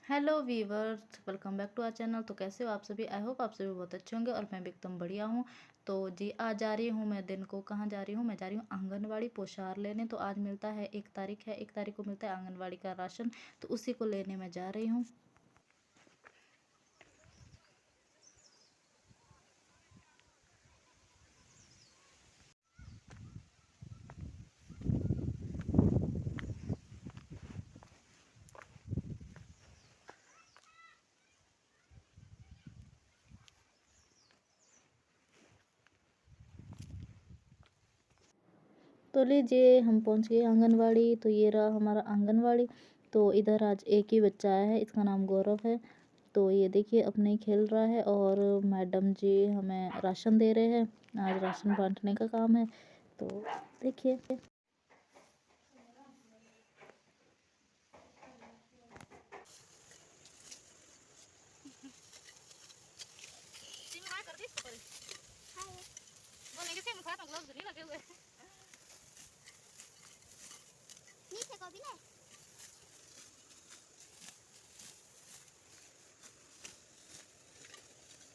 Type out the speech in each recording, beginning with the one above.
Hello viewers, welcome back to our channel. तो कैसे हो आप सभी? आई होप आप सभी बहुत अच्छे होंगे और मैं भी एकदम बढ़िया हूँ। तो जी आज जा रही हूँ मैं दिन को, कहाँ जा रही हूँ? मैं जा रही हूँ आंगनवाड़ी पोशार लेने। तो आज मिलता है, 1 तारीख है, 1 तारीख को मिलता है आंगनवाड़ी का राशन। तो उसी को लेने मैं जा रही हूँ। तो लीजिए हम पहुँच गए आंगनवाड़ी। तो ये रहा हमारा आंगनवाड़ी। तो इधर आज एक ही बच्चा आया है, इसका नाम गौरव है। तो ये देखिए अपने ही खेल रहा है और मैडम जी हमें राशन दे रहे हैं। आज राशन बांटने का काम है। तो देखिए। बोलेंगे से मुखा तो ग्लव्स नहीं लगे हुए। नीचे को भी ले।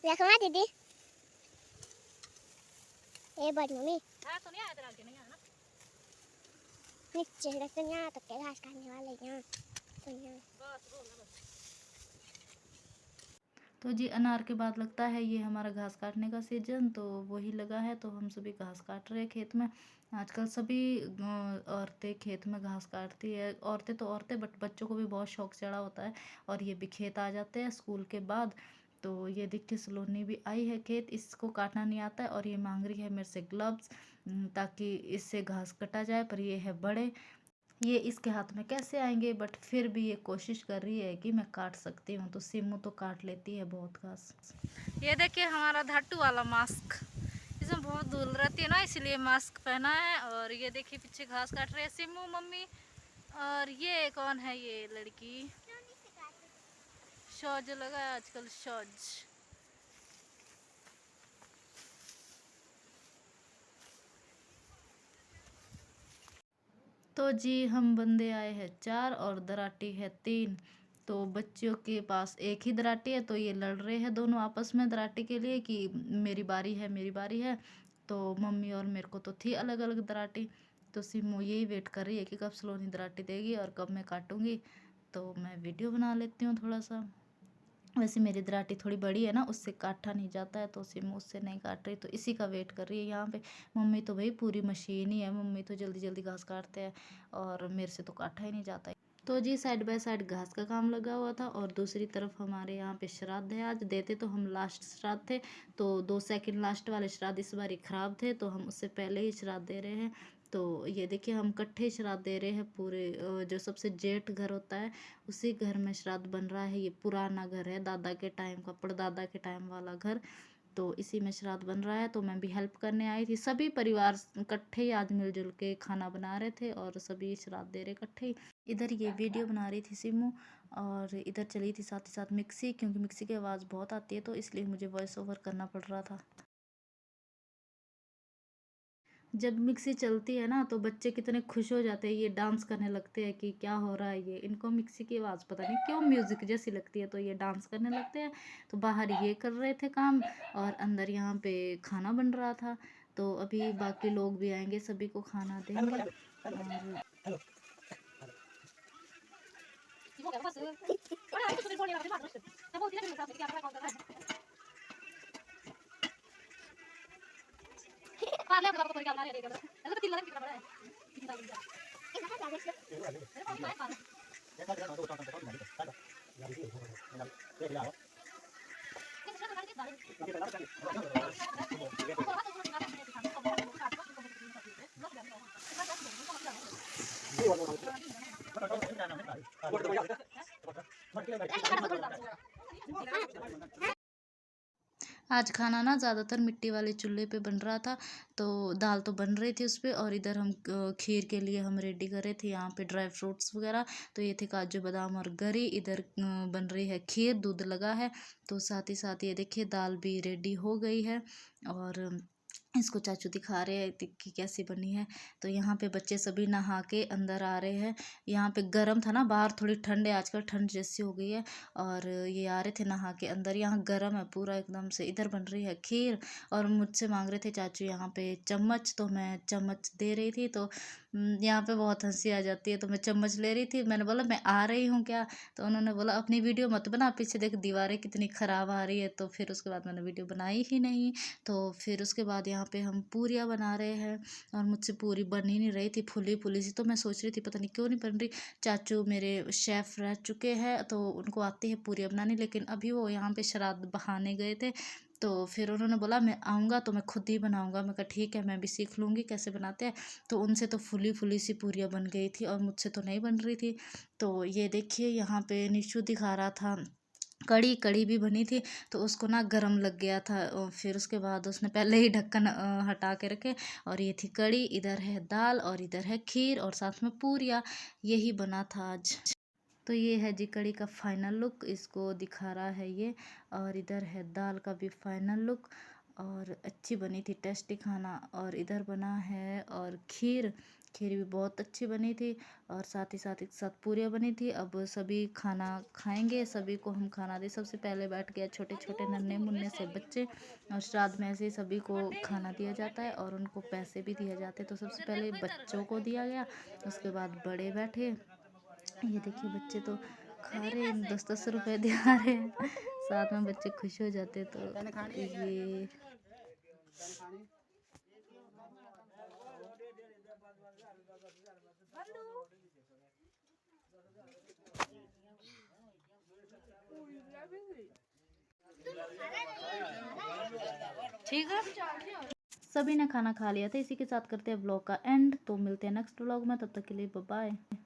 रखवा दीदी ये बड़ी मम्मी हाँ तो नहीं आया तेरा, आगे नहीं आया ना। नीचे रख यहाँ तक के घास खाने वाले यहाँ तो यहाँ बस बोल ना बस। तो जी अनार के बाद लगता है ये हमारा घास काटने का सीजन। तो वही लगा है, तो हम सभी घास काट रहे हैं खेत में। आजकल सभी औरतें खेत में घास काटती है। औरतें तो औरतें, बट बच्चों को भी बहुत शौक चढ़ा होता है और ये भी खेत आ जाते हैं स्कूल के बाद। तो ये देखिए सलोनी भी आई है खेत, इसको काटना नहीं आता है और ये मांग रही है मेरे से ग्लव्स, ताकि इससे घास कटा जाए। पर ये है बड़े, ये इसके हाथ में कैसे आएंगे? बट फिर भी ये कोशिश कर रही है कि मैं काट सकती हूँ। तो सिमू तो काट लेती है बहुत घास। ये देखिए हमारा धाटू वाला मास्क, इसमें बहुत धूल रहती है ना, इसलिए मास्क पहना है। और ये देखिए पीछे घास काट रहे हैं सिमू मम्मी। और ये कौन है? ये लड़की शौज लगा है आजकल, शौज। तो जी हम बंदे आए हैं 4 और दराटी है 3। तो बच्चों के पास एक ही दराटी है, तो ये लड़ रहे हैं दोनों आपस में दराटी के लिए कि मेरी बारी है, मेरी बारी है। तो मम्मी और मेरे को तो थी अलग अलग दराटी। तो सिमो यही वेट कर रही है कि कब सलोनी दराटी देगी और कब मैं काटूंगी। तो मैं वीडियो बना लेती हूँ थोड़ा सा। वैसे मेरी दराटी थोड़ी बड़ी है ना, उससे काटा नहीं जाता है, तो सिम उससे नहीं काट रही। तो इसी का वेट कर रही है यहाँ पे। मम्मी तो भाई पूरी मशीन ही है, मम्मी तो जल्दी जल्दी घास काटते हैं और मेरे से तो काटा ही नहीं जाता है। तो जी साइड बाय साइड घास का काम लगा हुआ था और दूसरी तरफ हमारे यहाँ पे श्राद्ध है। आज देते तो हम लास्ट श्राद्ध थे, तो 2 सेकंड लास्ट वाले श्राद्ध इस बार खराब थे, तो हम उससे पहले ही श्राद्ध दे रहे हैं। तो ये देखिए हम इकट्ठे श्राद्ध दे रहे हैं पूरे। जो सबसे जेठ घर होता है उसी घर में श्राद्ध बन रहा है। ये पुराना घर है, दादा के टाइम का, परदादा के टाइम वाला घर। तो इसी में श्राद्ध बन रहा है। तो मैं भी हेल्प करने आई थी। सभी परिवार इकट्ठे ही आज मिलजुल के खाना बना रहे थे और सभी श्राद्ध दे रहे इकट्ठे ही। इधर ये वीडियो बना रही थी सिमू, और इधर चली थी साथ ही साथ मिक्सी, क्योंकि मिक्सी की आवाज़ बहुत आती है, तो इसलिए मुझे वॉइस ओवर करना पड़ रहा था। जब मिक्सी चलती है ना तो बच्चे कितने खुश हो जाते हैं, ये डांस करने लगते हैं कि क्या हो रहा है। ये इनको मिक्सी की आवाज़ पता नहीं क्यों म्यूज़िक जैसी लगती है, तो ये डांस करने लगते हैं। तो बाहर ये कर रहे थे काम और अंदर यहाँ पे खाना बन रहा था। तो अभी बाकी लोग भी आएंगे, सभी को खाना देंगे। आज खाना ना ज़्यादातर मिट्टी वाले चूल्हे पे बन रहा था। तो दाल तो बन रही थी उस पे, और इधर हम खीर के लिए हम रेडी कर रहे थे यहाँ पे ड्राई फ्रूट्स वगैरह। तो ये थे काजू बादाम और गरी। इधर बन रही है खीर, दूध लगा है। तो साथ ही साथ ये देखिए दाल भी रेडी हो गई है। और इसको चाचू दिखा रहे हैं कि कैसी बनी है। तो यहाँ पे बच्चे सभी नहा के अंदर आ रहे हैं। यहाँ पे गर्म था ना, बाहर थोड़ी ठंड है, आजकल ठंड जैसी हो गई है। और ये आ रहे थे नहा के अंदर, यहाँ गर्म है पूरा एकदम से। इधर बन रही है खीर और मुझसे मांग रहे थे चाचू यहाँ पे चम्मच, तो मैं चम्मच दे रही थी। तो यहाँ पे बहुत हंसी आ जाती है। तो मैं चम्मच ले रही थी, मैंने बोला मैं आ रही हूँ क्या? तो उन्होंने बोला अपनी वीडियो मत बना, पीछे देख दीवारें कितनी ख़राब आ रही है। तो फिर उसके बाद मैंने वीडियो बनाई ही नहीं। तो फिर उसके बाद यहाँ पे हम पूरियाँ बना रहे हैं और मुझसे पूरी बन ही नहीं रही थी, फुली फुली सी। तो मैं सोच रही थी पता नहीं क्यों नहीं बन रही। चाचू मेरे शेफ़ रह चुके हैं तो उनको आती है पूरियाँ बनानी, लेकिन अभी वो यहाँ पे श्राद्ध बहाने गए थे। तो फिर उन्होंने बोला मैं आऊँगा तो मैं खुद ही बनाऊँगा। मैं कहा ठीक है, मैं भी सीख लूँगी कैसे बनाते हैं। तो उनसे तो फुली फुली सी पूरियाँ बन गई थी और मुझसे तो नहीं बन रही थी। तो ये देखिए यहाँ पे निशु दिखा रहा था कड़ी, कड़ी भी बनी थी। तो उसको ना गरम लग गया था और फिर उसके बाद उसने पहले ही ढक्कन हटा के रखे। और ये थी कड़ी, इधर है दाल और इधर है खीर और साथ में पूरियाँ। यही बना था आज। तो ये है जी कड़ी का फाइनल लुक, इसको दिखा रहा है ये। और इधर है दाल का भी फाइनल लुक और अच्छी बनी थी, टेस्टी खाना। और इधर बना है और खीर, खीर भी बहुत अच्छी बनी थी। और साथ ही साथ एक साथ पूरियाँ बनी थी। अब सभी खाना खाएंगे, सभी को हम खाना दें। सबसे पहले बैठ गया छोटे छोटे नन्हे मुन्ने से बच्चे। और श्राद्ध में ऐसे ही सभी को खाना दिया जाता है और उनको पैसे भी दिए जाते हैं। तो सबसे पहले बच्चों को दिया गया, उसके बाद बड़े बैठे। ये देखिए बच्चे तो खा रहे हैं, 10-10 रुपए दे आ रहे हैं। साथ में बच्चे खुश हो जाते। तो ये ठीक है, सभी ने खाना खा लिया था। इसी के साथ करते हैं व्लॉग का एंड। तो मिलते हैं नेक्स्ट व्लॉग में, तब तक के लिए बाय बाय।